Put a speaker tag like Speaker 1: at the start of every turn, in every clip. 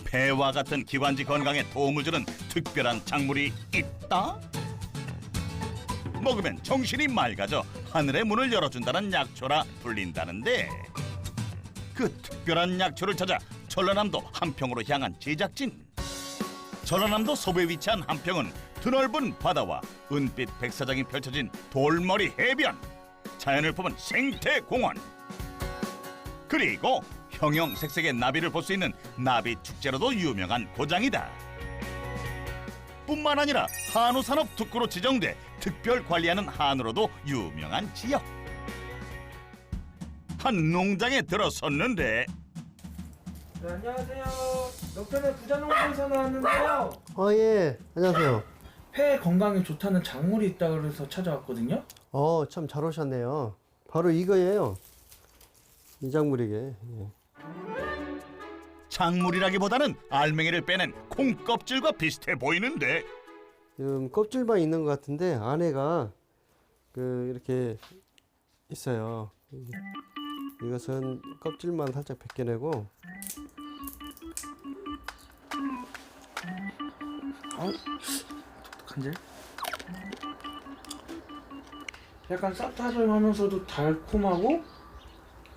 Speaker 1: 폐와 같은 기관지 건강에 도움을 주는 특별한 작물이 있다? 먹으면 정신이 맑아져 하늘의 문을 열어준다는 약초라 불린다는데, 그 특별한 약초를 찾아 전라남도 함평으로 향한 제작진. 전라남도 서부에 위치한 함평은 드넓은 바다와 은빛 백사장이 펼쳐진 돌머리 해변, 자연을 품은 생태공원, 그리고 형형색색의 나비를 볼 수 있는 나비 축제로도 유명한 고장이다. 뿐만 아니라 한우 산업 특구로 지정돼 특별 관리하는 한우로도 유명한 지역. 한 농장에 들어섰는데,
Speaker 2: 네, 안녕하세요. 역전의 부자농부에서 나왔는데요.
Speaker 3: 예. 안녕하세요.
Speaker 2: 폐 건강에 좋다는 작물이 있다고 해서 찾아왔거든요.
Speaker 3: 참 잘 오셨네요. 바로 이거예요. 이 작물이게. 예.
Speaker 1: 작물이라기보다는 알맹이를 빼낸 콩껍질과 비슷해 보이는데,
Speaker 3: 지금 껍질만 있는 것 같은데 안에가 이렇게 있어요. 이것은 껍질만 살짝 벗겨내고.
Speaker 2: 독특한데? 약간 쌉싸름하면서도 달콤하고,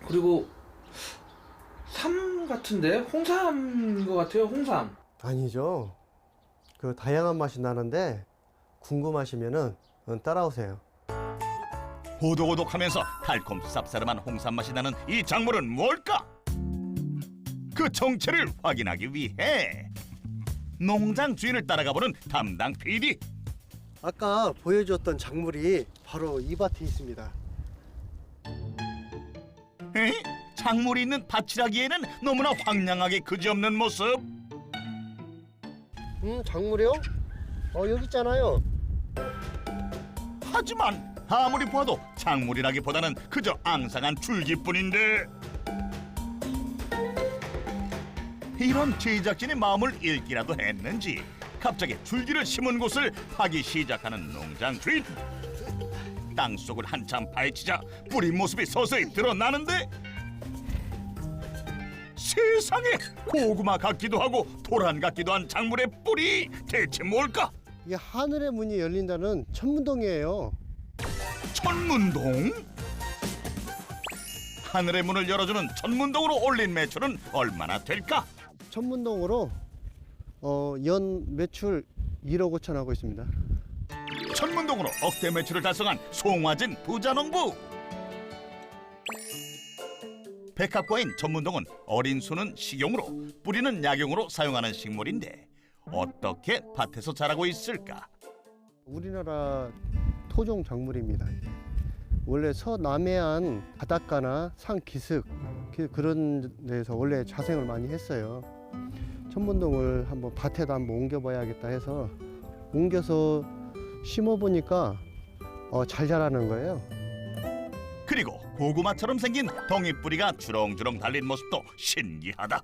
Speaker 2: 그리고 삼 같은데? 홍삼인 것 같아요. 홍삼.
Speaker 3: 아니죠. 다양한 맛이 나는데 궁금하시면은 따라오세요.
Speaker 1: 오독오독하면서 달콤 쌉싸름한 홍삼 맛이 나는 이 작물은 뭘까? 그 정체를 확인하기 위해 농장 주인을 따라가보는 담당 PD.
Speaker 3: 아까 보여줬던 작물이 바로 이 밭에 있습니다.
Speaker 1: 에? 작물이 있는 밭이라기에는 너무나 황량하게 그지없는 모습.
Speaker 3: 작물이요? 여기 있잖아요.
Speaker 1: 하지만 아무리 보아도 작물이라기보다는 그저 앙상한 줄기뿐인데, 이런 제작진의 마음을 읽기라도 했는지 갑자기 줄기를 심은 곳을 파기 시작하는 농장 주인. 땅속을 한참 파헤치자 뿌리 모습이 서서히 드러나는데, 세상에, 고구마 같기도 하고 도란 같기도 한 작물의 뿌리, 대체 뭘까?
Speaker 3: 이게 하늘의 문이 열린다는 천문동이에요.
Speaker 1: 천문동? 하늘의 문을 열어주는 천문동으로 올린 매출은 얼마나 될까?
Speaker 3: 천문동으로 연 매출 1억 5천 하고 있습니다.
Speaker 1: 천문동으로 억대 매출을 달성한 송화진 부자농부. 백합과인 천문동은 어린 순은 식용으로, 뿌리는 약용으로 사용하는 식물인데 어떻게 밭에서 자라고 있을까?
Speaker 3: 우리나라 토종 작물입니다. 원래 서남해안 바닷가나 산 기슭 그런 데서 원래 자생을 많이 했어요. 천문동을 한번 밭에다 한번 옮겨봐야겠다 해서 옮겨서 심어보니까 잘 자라는 거예요.
Speaker 1: 그리고 고구마처럼 생긴 덩이뿌리가 주렁주렁 달린 모습도 신기하다.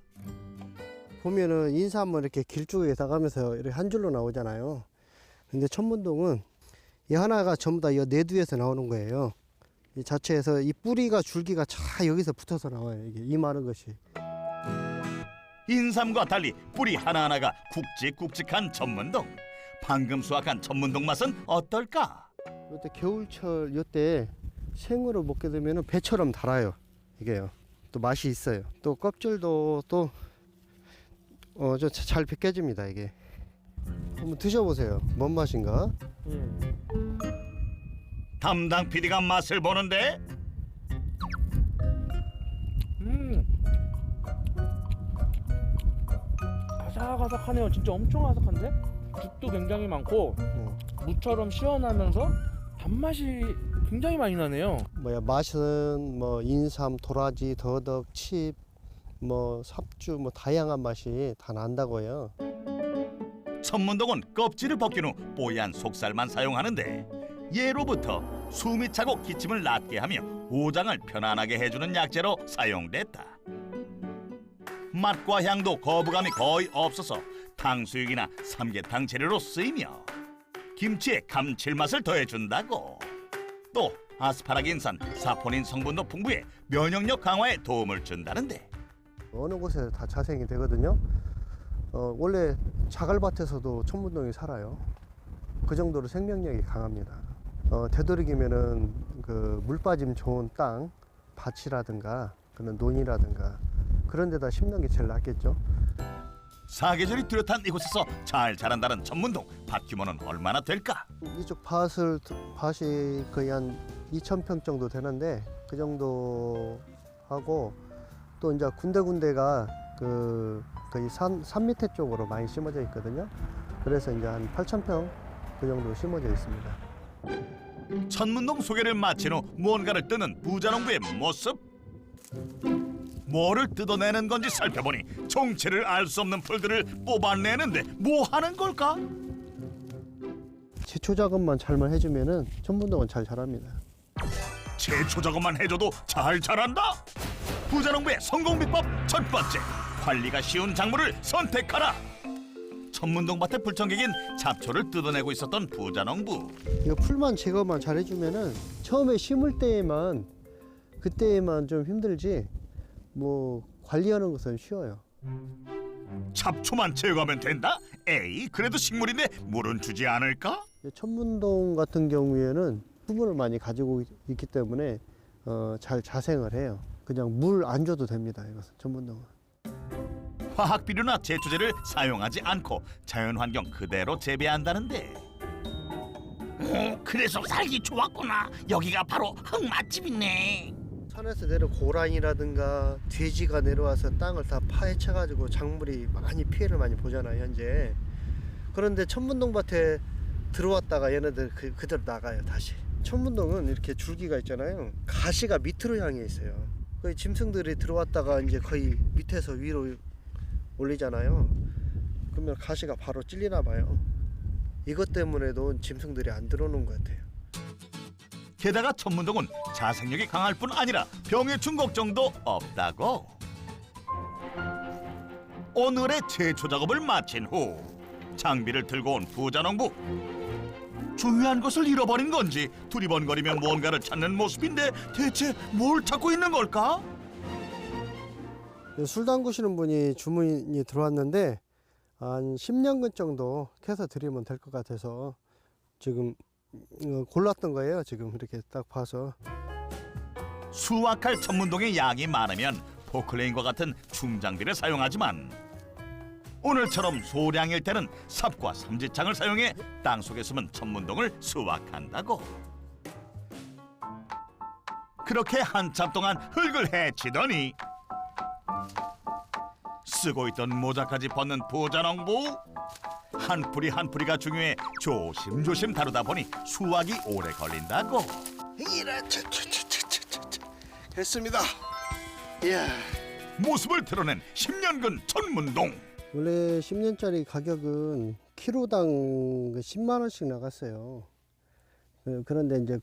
Speaker 3: 보면은 인삼은 이렇게 길쭉하게 나가면서 이렇게 한 줄로 나오잖아요. 근데 천문동은 이 하나가 전부 다 이 내두에서 나오는 거예요. 이 자체에서 이 뿌리가 줄기가 다 여기서 붙어서 나와요. 이게 이 많은 것이.
Speaker 1: 인삼과 달리 뿌리 하나하나가 굵직굵직한 천문동. 방금 수확한 천문동 맛은 어떨까?
Speaker 3: 이때 겨울철 이때 생으로 먹게 되면 배처럼 달아요. 이게요. 또 맛이 있어요. 또 껍질도 또 잘 벗겨집니다. 이게. 한번 드셔보세요. 뭔 맛인가?
Speaker 1: 담당 PD가 맛을 보는데,
Speaker 2: 아삭아삭하네요. 진짜 엄청 아삭한데? 죽도 굉장히 많고 무처럼 시원하면서 단맛이 굉장히 많이 나네요.
Speaker 3: 맛은 인삼, 도라지, 더덕, 칩, 삽주 다양한 맛이 다 난다고요.
Speaker 1: 천문동은 껍질을 벗긴 후 뽀얀 속살만 사용하는데, 예로부터 숨이 차고 기침을 낫게 하며 오장을 편안하게 해주는 약재로 사용됐다. 맛과 향도 거부감이 거의 없어서 탕수육이나 삼계탕 재료로 쓰이며 김치에 감칠맛을 더해준다고. 또 아스파라긴산, 사포닌 성분도 풍부해 면역력 강화에 도움을 준다는데,
Speaker 3: 어느 곳에 다 자생이 되거든요. 원래 자갈밭에서도 천문동이 살아요. 그 정도로 생명력이 강합니다. 되도록이면은 그 물 빠짐 좋은 땅, 밭이라든가 그런 논이라든가 그런 데다 심는 게 제일 낫겠죠.
Speaker 1: 사계절이 뚜렷한 이곳에서 잘 자란다는 천문동. 밭 규모는 얼마나 될까?
Speaker 3: 이쪽 밭이 거의 한 2,000평 정도 되는데 그 정도 하고 또 이제 군데군데가 그 거의 산 밑에 쪽으로 많이 심어져 있거든요. 그래서 이제 한 8,000평 그 정도 심어져 있습니다.
Speaker 1: 천문동 소개를 마친 후 무언가를 뜯는 부자농부의 모습. 뭐를 뜯어내는 건지 살펴보니 정체를 알 수 없는 풀들을 뽑아내는데 뭐 하는 걸까?
Speaker 3: 제초 작업만 잘만 해주면은 천문동은 잘 자랍니다.
Speaker 1: 제초 작업만 해줘도 잘 자란다? 부자농부의 성공 비법 첫 번째, 관리가 쉬운 작물을 선택하라. 천문동 밭에 불청객인 잡초를 뜯어내고 있었던 부자농부.
Speaker 3: 이거 풀만 제거만 잘 해주면은 처음에 심을 때에만 그때에만 좀 힘들지 뭐 관리하는 것은 쉬워요.
Speaker 1: 잡초만 제거하면 된다? 에이, 그래도 식물인데 물은 주지 않을까?
Speaker 3: 천문동 같은 경우에는 수분을 많이 가지고 있기 때문에 잘 자생을 해요. 그냥 물 안 줘도 됩니다. 이것은 천문동은.
Speaker 1: 화학 비료나 제초제를 사용하지 않고 자연 환경 그대로 재배한다는데. 그래서 살기 좋았구나. 여기가 바로 흙 맛집이네.
Speaker 3: 산에서 내려 고라니라든가 돼지가 내려와서 땅을 다 파헤쳐가지고 작물이 많이 피해를 많이 보잖아요 현재. 그런데 천문동 밭에 들어왔다가 얘네들 그대로 나가요 다시. 천문동은 이렇게 줄기가 있잖아요. 가시가 밑으로 향해 있어요. 거의 짐승들이 들어왔다가 이제 거의 밑에서 위로 올리잖아요. 그러면 가시가 바로 찔리나 봐요. 이것 때문에도 짐승들이 안 들어오는 것 같아요.
Speaker 1: 게다가 천문동은 자생력이 강할 뿐 아니라 병해충 걱정도 없다고. 오늘의 제초 작업을 마친 후 장비를 들고 온 부자농부. 중요한 것을 잃어버린 건지 두리번거리며 무언가를 찾는 모습인데 대체 뭘 찾고 있는 걸까?
Speaker 3: 술 담그시는 분이 주문이 들어왔는데 한 10년근 정도 캐서 드리면 될 것 같아서 지금 골랐던 거예요. 지금 이렇게 딱 봐서.
Speaker 1: 수확할 천문동의 양이 많으면 포클레인과 같은 중장비를 사용하지만 오늘처럼 소량일 때는 삽과 삼지창을 사용해 땅속에 숨은 천문동을 수확한다고. 그렇게 한참 동안 흙을 헤치더니 쓰고 있던 모자까지 벗는 부자농부. 한 풀이 한 풀이가 중요해 조심조심 다루다 보니 수확이 오래 걸린다고.
Speaker 3: 이라 됐습니다. 이야.
Speaker 1: 모습을 드러낸 10년근 천문동.
Speaker 3: 원래 10년짜리 가격은 키로당 10만 원씩 나갔어요. 그런데 이제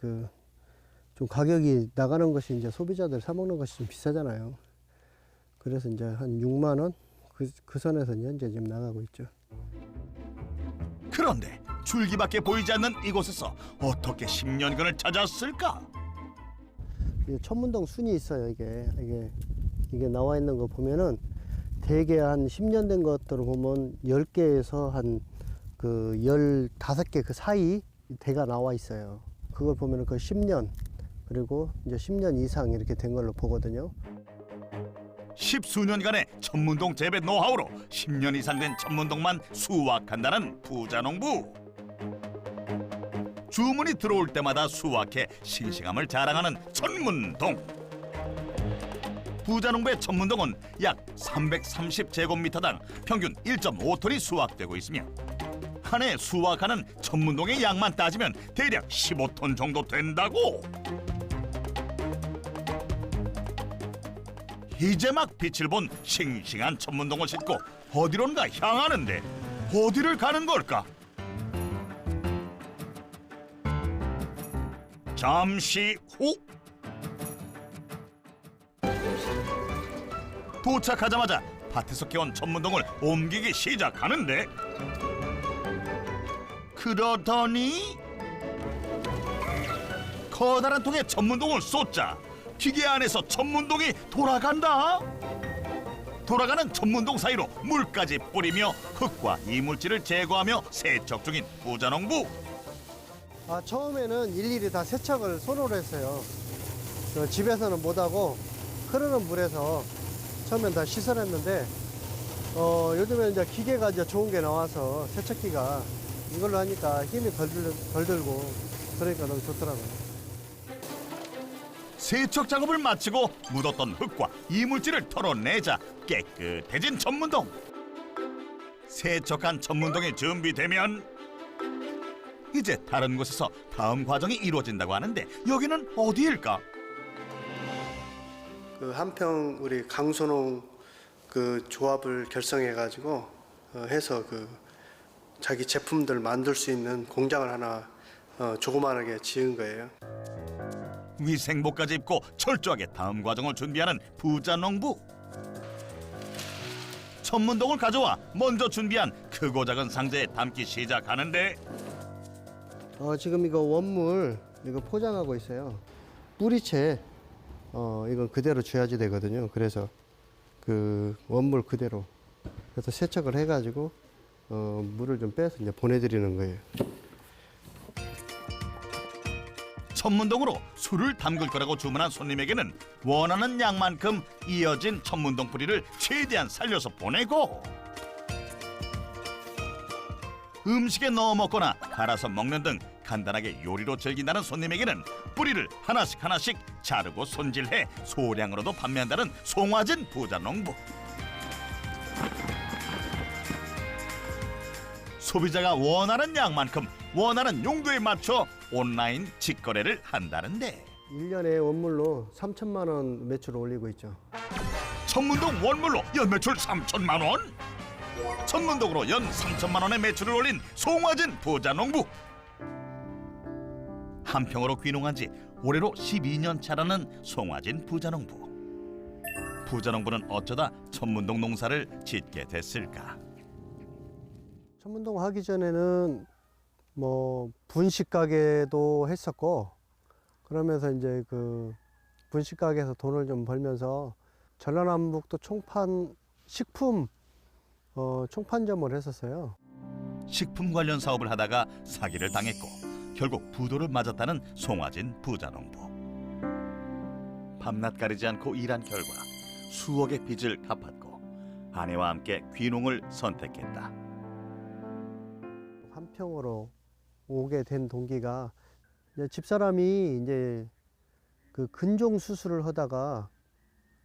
Speaker 3: 좀 가격이 나가는 것이 이제 소비자들 사 먹는 것이 좀 비싸잖아요. 그래서 이제 한 6만 원 그 선에서 현재 지금 나가고 있죠.
Speaker 1: 그런데 줄기밖에 보이지 않는 이곳에서 어떻게 10년근을 찾았을까?
Speaker 3: 천문동 순이 있어요. 이게 나와 있는 거 보면은 대개 한 10년 된 것들을 보면 10개에서 한 15개 그 사이 대가 나와 있어요. 그걸 보면은 그 10년 그리고 이제 10년 이상 이렇게 된 걸로 보거든요.
Speaker 1: 10수년간의 천문동 재배 노하우로 10년 이상 된 천문동만 수확한다는 부자농부. 주문이 들어올 때마다 수확해 싱싱함을 자랑하는 천문동. 부자농부의 천문동은 약 330제곱미터당 평균 1.5톤이 수확되고 있으며 한 해 수확하는 천문동의 양만 따지면 대략 15톤 정도 된다고. 이제 막 빛을 본 싱싱한 천문동을 싣고 어디론가 향하는데 어디를 가는 걸까? 잠시 후 도착하자마자 밭에서 깨운 천문동을 옮기기 시작하는데 그러더니 커다란 통에 천문동을 쏟자 기계 안에서 천문동이 돌아간다. 돌아가는 전문동 사이로 물까지 뿌리며 흙과 이물질을 제거하며 세척 중인 부자농부.
Speaker 3: 처음에는 일일이 다 세척을 손으로 했어요. 집에서는 못하고 흐르는 물에서 처음엔 다 씻어냈는데 요즘에 이제 기계가 이제 좋은 게 나와서 세척기가 이걸로 하니까 힘이 덜 들고 그러니까 너무 좋더라고요.
Speaker 1: 세척 작업을 마치고 묻었던 흙과 이물질을 털어내자 깨끗해진 전문동. 세척한 전문동이 준비되면 이제 다른 곳에서 다음 과정이 이루어진다고 하는데 여기는 어디일까?
Speaker 3: 그 한평 우리 강소농 그 조합을 결성해 가지고 해서 그 자기 제품들 만들 수 있는 공장을 하나 조그만하게 지은 거예요.
Speaker 1: 위생복까지 입고 철저하게 다음 과정을 준비하는 부자농부. 전문동을 가져와 먼저 준비한 크고 작은 상자에 담기 시작하는데
Speaker 3: 지금 이거 원물 이거 포장하고 있어요. 뿌리채 이건 그대로 줘야지 되거든요. 그래서 그 원물 그대로 그래서 세척을 해가지고 물을 좀 빼서 이제 보내드리는 거예요.
Speaker 1: 천문동으로 술을 담글 거라고 주문한 손님에게는 원하는 양만큼 이어진 천문동 뿌리를 최대한 살려서 보내고 음식에 넣어 먹거나 갈아서 먹는 등 간단하게 요리로 즐긴다는 손님에게는 뿌리를 하나씩 자르고 손질해 소량으로도 판매한다는 송화진 부자농부. 소비자가 원하는 양만큼 원하는 용도에 맞춰 온라인 직거래를 한다는데
Speaker 3: 1년에 원물로 3천만 원 매출을 올리고 있죠.
Speaker 1: 천문동 원물로 연 매출 3천만 원? 천문동으로 연 3천만 원의 매출을 올린 송화진 부자농부. 한평으로 귀농한 지 올해로 12년 차라는 송화진 부자농부. 부자농부는 어쩌다 천문동 농사를 짓게 됐을까?
Speaker 3: 천문동 하기 전에는 뭐 분식 가게도 했었고 그러면서 이제 그 분식 가게에서 돈을 좀 벌면서 전라남북도 식품 총판점을 했었어요.
Speaker 1: 식품 관련 사업을 하다가 사기를 당했고 결국 부도를 맞았다는 송화진 부자농부. 밤낮 가리지 않고 일한 결과 수억의 빚을 갚았고 아내와 함께 귀농을 선택했다.
Speaker 3: 한평으로 오게 된 동기가 이제 집사람이 이제 그 근종 수술을 하다가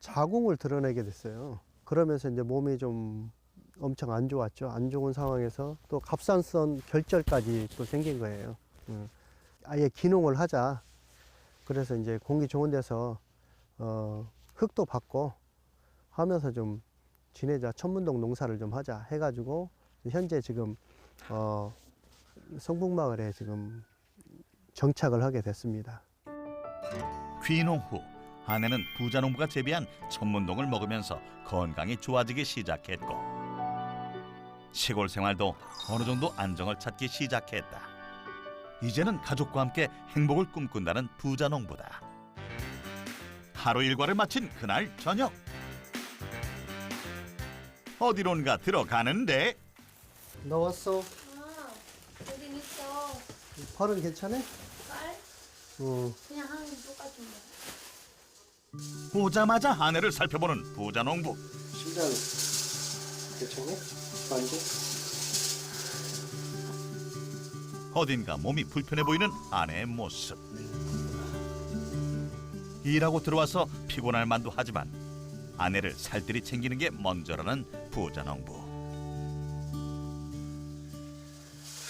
Speaker 3: 자궁을 드러내게 됐어요. 그러면서 이제 몸이 좀 엄청 안 좋았죠. 안 좋은 상황에서 또 갑상선 결절까지 또 생긴 거예요. 아예 기농을 하자. 그래서 이제 공기 좋은 데서 흙도 받고 하면서 좀 지내자. 천문동 농사를 좀 하자 해가지고 현재 지금 성북마을에 지금 정착을 하게 됐습니다.
Speaker 1: 귀농 후 아내는 부자농부가 재배한 천문동을 먹으면서 건강이 좋아지기 시작했고 시골 생활도 어느 정도 안정을 찾기 시작했다. 이제는 가족과 함께 행복을 꿈꾼다는 부자농부다. 하루 일과를 마친 그날 저녁 어디론가 들어가는데
Speaker 3: 너 왔어?
Speaker 4: 여기 있어.
Speaker 3: 팔은 괜찮아?
Speaker 4: 깔? 그냥 하는 똑같은 거.
Speaker 1: 오자마자 아내를 살펴보는 부자농부.
Speaker 3: 심장 괜찮아? 완전?
Speaker 1: 어딘가 몸이 불편해 보이는 아내의 모습. 일하고 들어와서 피곤할 만도 하지만 아내를 살뜰히 챙기는 게 먼저라는 부자농부.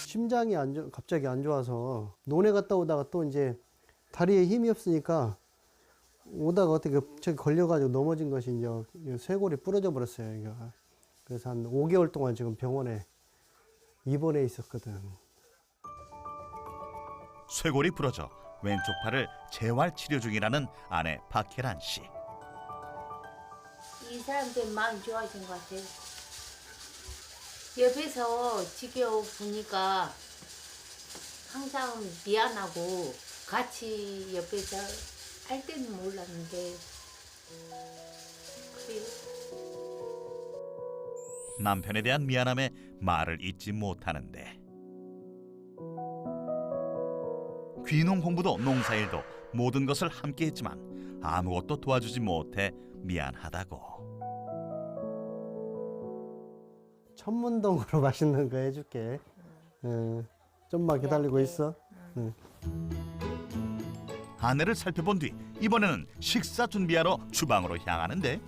Speaker 3: 심장이 갑자기 안 좋아서 논에 갔다 오다가 또 이제 다리에 힘이 없으니까 오다가 어떻게 저기 걸려가지고 넘어진 것이 이제 쇄골이 부러져 버렸어요. 이거. 그래서 한 5개월 동안 지금 병원에 입원해 있었거든.
Speaker 1: 쇄골이 부러져 왼쪽 팔을 재활 치료 중이라는 아내 박혜란 씨.
Speaker 4: 이 사람들 마음이 좋아진 것 같아요. 옆에서 지켜보니까 항상 미안하고 같이 옆에서 할 때는 몰랐는데 그래요.
Speaker 1: 남편에 대한 미안함에 말을 잇지 못하는데 귀농 공부도 농사일도 모든 것을 함께 했지만 아무것도 도와주지 못해 미안하다고.
Speaker 3: 천문동으로 맛있는 거 해줄게. 좀만 기다리고 있어.
Speaker 1: 아내를 살펴본 뒤 이번에는 식사 준비하러 주방으로 향하는데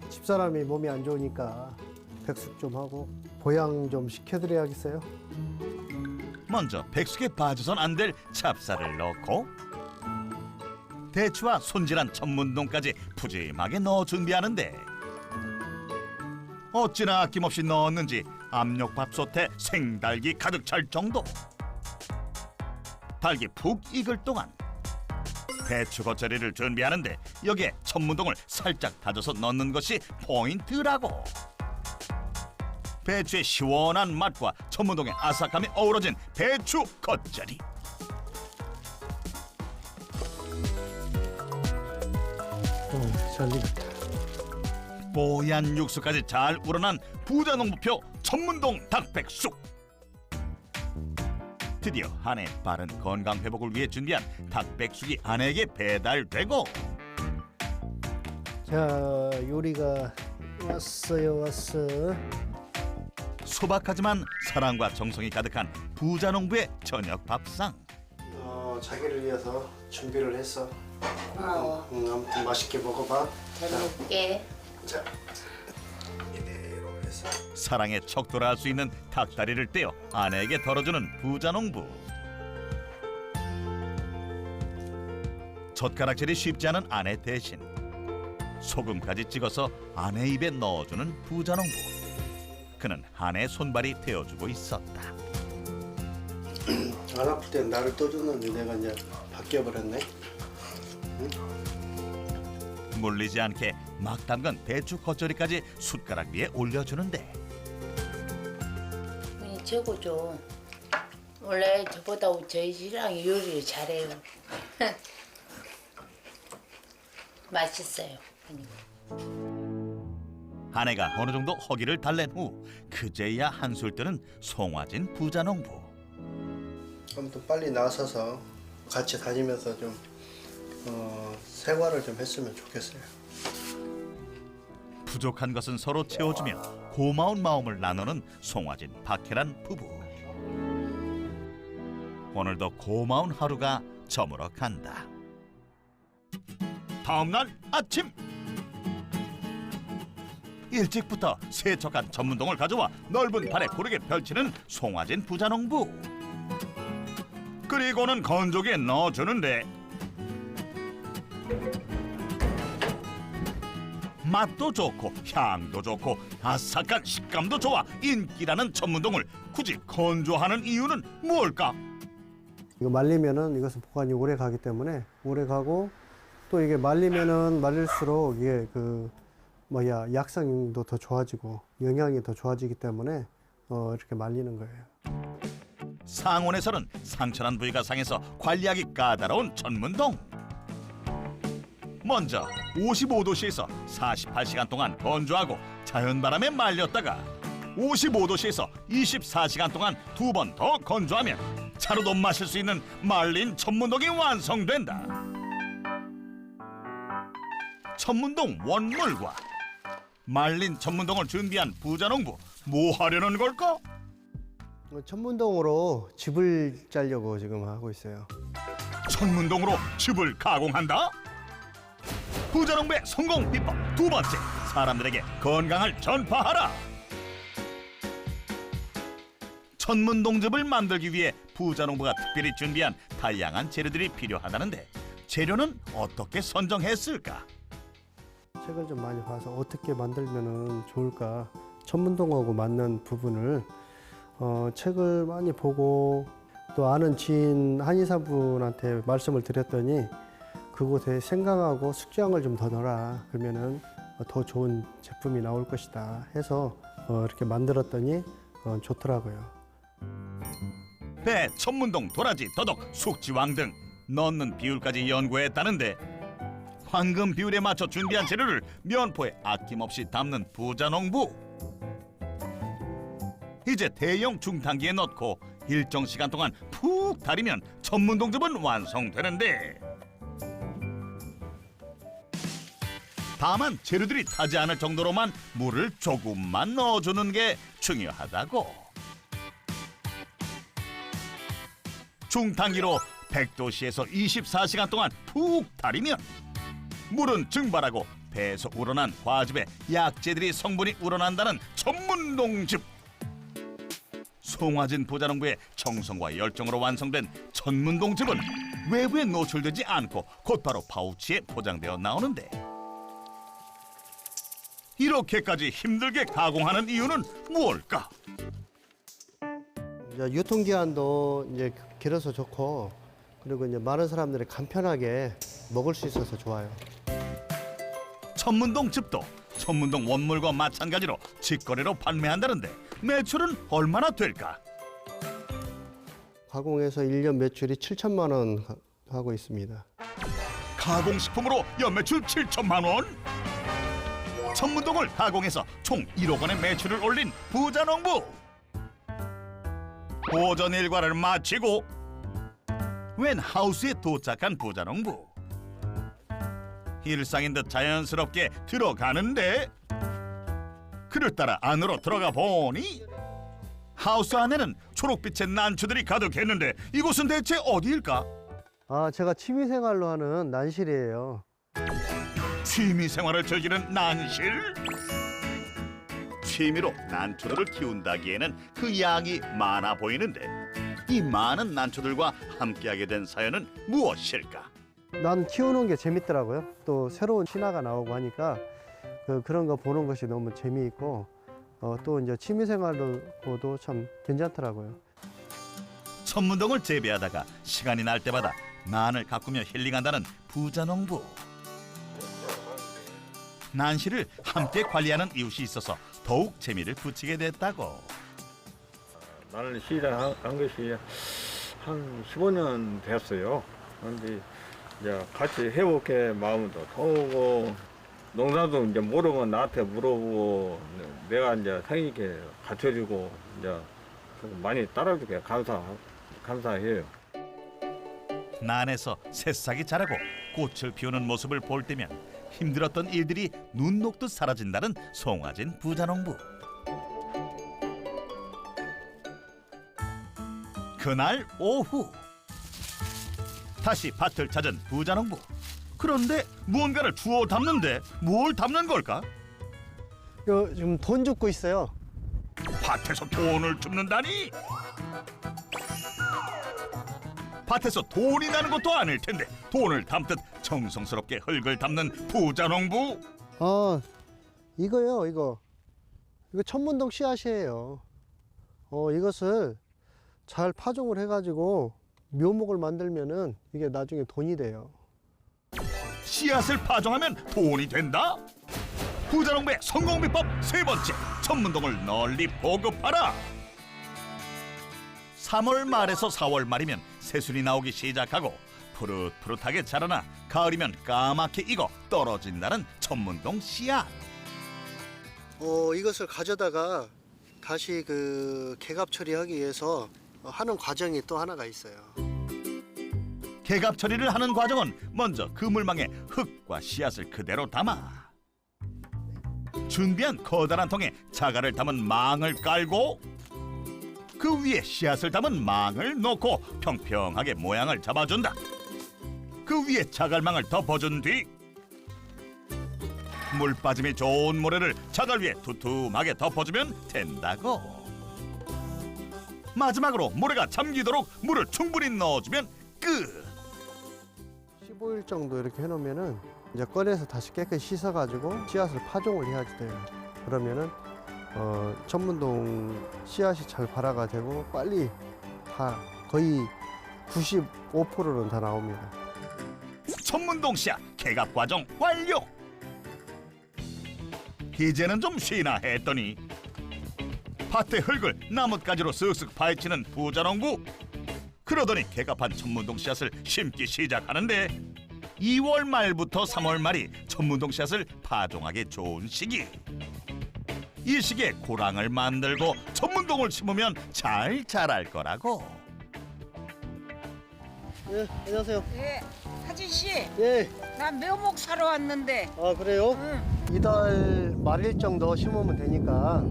Speaker 3: 집사람이 몸이 안 좋으니까 백숙 좀 하고 보양 좀 시켜드려야겠어요.
Speaker 1: 먼저 백숙에 빠져선 안 될 찹쌀을 넣고 대추와 손질한 천문동까지 푸짐하게 넣어 준비하는데 어찌나 아낌없이 넣었는지 압력밥솥에 생달기 가득 찰 정도. 달기 푹 익을 동안 배추 겉절이를 준비하는데 여기에 천문동을 살짝 다져서 넣는 것이 포인트라고. 배추의 시원한 맛과 천문동의 아삭함이 어우러진 배추 겉절이.
Speaker 3: 잘 익었다.
Speaker 1: 뽀얀 육수까지 잘 우러난 부자농부표 천문동 닭백숙. 드디어 아내의 빠른 건강 회복을 위해 준비한 닭백숙이 아내에게 배달되고
Speaker 3: 자, 요리가 왔어.
Speaker 1: 소박하지만 사랑과 정성이 가득한 부자농부의 저녁 밥상.
Speaker 3: 자기를 위해서 준비를 했어.
Speaker 4: 고마워.
Speaker 3: 아무튼 맛있게 먹어봐.
Speaker 4: 잘 먹게.
Speaker 3: 자, 이대로 해서.
Speaker 1: 사랑에 척돌할 수 있는 닭다리를 떼어 아내에게 덜어주는 부자농부. 젓가락질이 쉽지 않은 아내 대신 소금까지 찍어서 아내 입에 넣어주는 부자농부. 그는 아내의 손발이 되어주고 있었다.
Speaker 3: 안 아플 땐 나를 떠주는데 내가 이제 바뀌어버렸네.
Speaker 1: 물리지 않게 막 담근 배추 겉절이까지 숟가락 위에 올려주는데
Speaker 4: 언니 최고죠. 원래 저보다 저희 신랑이 요리를 잘해요. 맛있어요.
Speaker 1: 아내가 어느 정도 허기를 달랜 후 그제야 한술 뜨는 송화진 부자농부.
Speaker 3: 아무튼 빨리 나서서 같이 다니면서 좀 생활을 좀 했으면 좋겠어요.
Speaker 1: 부족한 것은 서로 채워주며 고마운 마음을 나누는 송화진 박혜란 부부. 오늘도 고마운 하루가 저물어 간다. 다음 날 아침 일찍부터 세척한 천문동을 가져와 넓은 판에 고르게 펼치는 송화진 부자농부. 그리고는 건조기에 넣어주는데 맛도 좋고 향도 좋고 아삭한 식감도 좋아 인기라는 천문동을 굳이 건조하는 이유는 뭘까?
Speaker 3: 이거 말리면은 이것은 보관이 오래 가기 때문에 오래 가고 또 이게 말리면은 말릴수록 이게 약성도 더 좋아지고 영양이 더 좋아지기 때문에 이렇게 말리는 거예요.
Speaker 1: 상온에서는 상처난 부위가 상해서 관리하기 까다로운 천문동. 먼저 55도씨에서 48시간 동안 건조하고 자연바람에 말렸다가 55도씨에서 24시간 동안 2번 더 건조하면 차로도 마실 수 있는 말린 천문동이 완성된다. 천문동 원물과 말린 천문동을 준비한 부자농부, 뭐 하려는 걸까?
Speaker 3: 천문동으로 즙을 짜려고 지금 하고 있어요.
Speaker 1: 천문동으로 즙을 가공한다? 부자농부의 성공 비법 두 번째, 사람들에게 건강을 전파하라. 천문동즙을 만들기 위해 부자농부가 특별히 준비한 다양한 재료들이 필요하다는데 재료는 어떻게 선정했을까?
Speaker 3: 책을 좀 많이 봐서 어떻게 만들면 좋을까, 천문동하고 맞는 부분을 책을 많이 보고 또 아는 지인 한의사분한테 말씀을 드렸더니 그곳에 생강하고 숙주향을 좀 더 넣어라, 그러면은 더 좋은 제품이 나올 것이다 해서 이렇게 만들었더니 좋더라고요.
Speaker 1: 배, 천문동, 도라지, 더덕, 숙지왕 등 넣는 비율까지 연구했다는데 황금 비율에 맞춰 준비한 재료를 면포에 아낌없이 담는 부자농부. 이제 대형 중탕기에 넣고 일정 시간 동안 푹 달이면 전문동즙은 완성되는데, 다만 재료들이 타지 않을 정도로만 물을 조금만 넣어주는 게 중요하다고. 중탕기로 100도씨에서 24시간 동안 푹 달이면 물은 증발하고 배에서 우러난 과즙에 약재들이 성분이 우러난다는 전문동즙. 송화진 부자농부의 정성과 열정으로 완성된 전문동즙은 외부에 노출되지 않고 곧바로 파우치에 포장되어 나오는데, 이렇게까지 힘들게 가공하는 이유는 무엇일까?
Speaker 3: 이제 유통기한도 이제 길어서 좋고, 그리고 이제 많은 사람들이 간편하게 먹을 수 있어서 좋아요.
Speaker 1: 전문동즙도 전문동 원물과 마찬가지로 직거래로 판매한다는데 매출은 얼마나 될까?
Speaker 3: 가공해서 1년 매출이 7천만 원 하고 있습니다.
Speaker 1: 가공식품으로 연매출 7천만 원? 전문동을 가공해서 총 1억 원의 매출을 올린 부자농부. 오전 일과를 마치고 웬 하우스에 도착한 부자농부. 일상인 듯 자연스럽게 들어가는데, 그를 따라 안으로 들어가 보니 하우스 안에는 초록빛의 난초들이 가득했는데 이곳은 대체 어디일까?
Speaker 3: 아, 제가 취미생활로 하는 난실이에요.
Speaker 1: 취미생활을 즐기는 난실? 취미로 난초들을 키운다기에는 그 양이 많아 보이는데, 이 많은 난초들과 함께하게 된 사연은 무엇일까?
Speaker 3: 난 키우는 게 재밌더라고요. 또 새로운 신화가 나오고 하니까 그런 거 보는 것이 너무 재미있고, 또 이제 취미생활로도 참 괜찮더라고요.
Speaker 1: 전문동을 재배하다가 시간이 날 때마다 난을 가꾸며 힐링한다는 부자농부. 난시를 함께 관리하는 이웃이 있어서 더욱 재미를 붙이게 됐다고.
Speaker 5: 나를 시작한 것이 한 15년 됐어요. 그런데 이제 같이 해볼게 마음도 통하고, 농사도 이제 모르면 나한테 물어보고, 내가 이제 생기게 가르쳐주고, 이제 많이 따라주게 감사해요.
Speaker 1: 난에서 새싹이 자라고 꽃을 피우는 모습을 볼 때면 힘들었던 일들이 눈 녹듯 사라진다는 송화진 부자농부. 그날 오후 다시 밭을 찾은 부자농부. 그런데 무언가를 주워 담는데 뭘 담는 걸까?
Speaker 3: 지금 돈 줍고 있어요.
Speaker 1: 밭에서 돈을 줍는다니? 밭에서 돈이 나는 것도 아닐 텐데 돈을 담듯 정성스럽게 흙을 담는 부자농부.
Speaker 3: 아, 이거요, 이거 천문동 씨앗이에요. 이것을 잘 파종을 해가지고 묘목을 만들면은 이게 나중에 돈이 돼요.
Speaker 1: 씨앗을 파종하면 돈이 된다? 부자농부의 성공 비법 세 번째, 천문동을 널리 보급하라. 3월 말에서 4월 말이면 새순이 나오기 시작하고 푸릇푸릇하게 자라나 가을이면 까맣게 익어 떨어진다는 천문동 씨앗.
Speaker 3: 이것을 가져다가 다시 개갑 처리하기 위해서 하는 과정이 또 하나가 있어요.
Speaker 1: 개갑 처리를 하는 과정은 먼저 그물망에 흙과 씨앗을 그대로 담아 준비한 커다란 통에 자갈을 담은 망을 깔고 그 위에 씨앗을 담은 망을 놓고 평평하게 모양을 잡아준다. 그 위에 자갈망을 덮어준 뒤 물 빠짐이 좋은 모래를 자갈 위에 두툼하게 덮어주면 된다고. 마지막으로 모래가 잠기도록 물을 충분히 넣어주면 끝.
Speaker 3: 15일 정도 이렇게 해놓으면은 이제 꺼내서 다시 깨끗이 씻어가지고 씨앗을 파종을 해야지 돼요. 그러면은 천문동 씨앗이 잘 발화가 되고 빨리 다 거의 95%는 다 나옵니다.
Speaker 1: 천문동 씨앗 개갑 과정 완료. 이제는 좀 쉬나 했더니 밭의 흙을 나뭇가지로 쓱쓱 파헤치는 부자농부. 그러더니 개갑한 천문동 씨앗을 심기 시작하는데 2월 말부터 3월 말이 천문동 씨앗을 파종하기 좋은 시기. 이 시기에 고랑을 만들고 천문동을 심으면 잘 자랄 거라고.
Speaker 3: 예, 안녕하세요.
Speaker 6: 예, 하진씨,
Speaker 3: 예,
Speaker 6: 나 묘목 사러 왔는데.
Speaker 3: 아 그래요?
Speaker 6: 응.
Speaker 3: 이달 말일 정도 심으면 되니까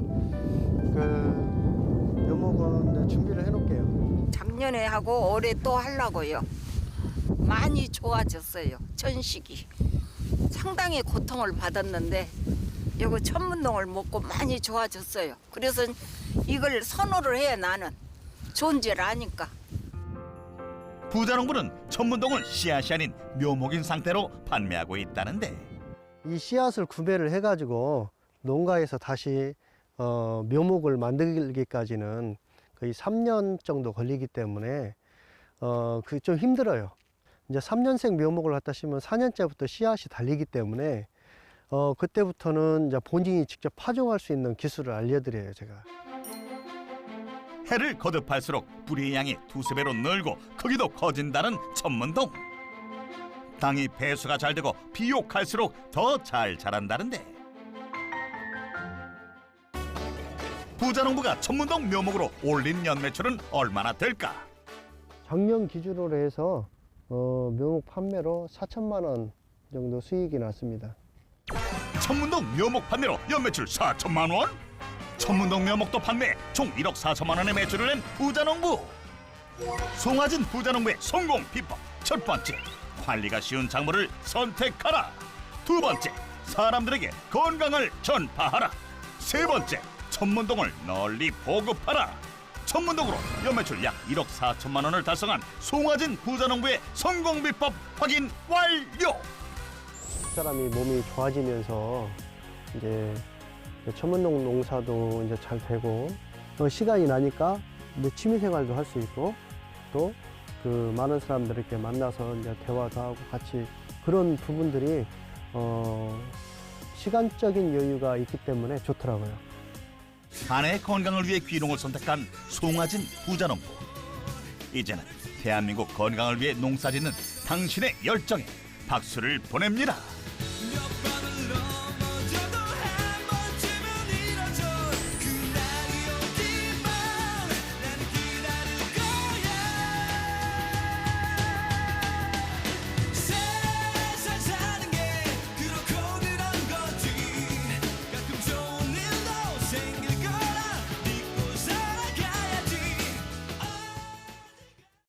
Speaker 3: 그 묘목은 이제 준비를 해놓을게요.
Speaker 6: 작년에 하고 올해 또 하려고요. 많이 좋아졌어요. 천식이 상당히 고통을 받았는데 이거 천문동을 먹고 많이 좋아졌어요. 그래서 이걸 선호를 해. 나는 존재를 아니까.
Speaker 1: 부자농부는 천문동을 씨앗이 아닌 묘목인 상태로 판매하고 있다는데,
Speaker 3: 이 씨앗을 구매를 해가지고 농가에서 다시 묘목을 만들기까지는 거의 3년 정도 걸리기 때문에 그게 좀 힘들어요. 이제 3년생 묘목을 갖다 심으면 4년째부터 씨앗이 달리기 때문에 그때부터는 이제 본인이 직접 파종할 수 있는 기술을 알려드려요, 제가.
Speaker 1: 해를 거듭할수록 뿌리의 양이 2~3배로 늘고 크기도 커진다는 천문동. 땅이 배수가 잘 되고 비옥할수록 더 잘 자란다는데, 부자농부가 천문동 묘목으로 올린 연매출은 얼마나 될까?
Speaker 3: 작년 기준으로 해서 묘목 판매로 4천만 원 정도 수익이 났습니다.
Speaker 1: 천문동 묘목 판매로 연매출 4천만 원? 천문동 묘목도 판매 총 1억 4천만 원의 매출을 낸 부자농부. 송하진 부자농부의 성공 비법. 첫 번째, 관리가 쉬운 작물을 선택하라. 두 번째, 사람들에게 건강을 전파하라. 세 번째, 천문동을 널리 보급하라. 천문동으로 연매출 약 1억 4천만 원을 달성한 송하진 부자농부의 성공 비법 확인 완료.
Speaker 3: 사람이 몸이 좋아지면서 이제 천문동 농사도 이제 잘 되고 시간이 나니까 이제 취미생활도 할 수 있고 또 그 많은 사람들에게 만나서 이제 대화도 하고 같이 그런 부분들이 시간적인 여유가 있기 때문에 좋더라고요.
Speaker 1: 아내의 건강을 위해 귀농을 선택한 송하진 부자농부. 이제는 대한민국 건강을 위해 농사짓는 당신의 열정에 박수를 보냅니다.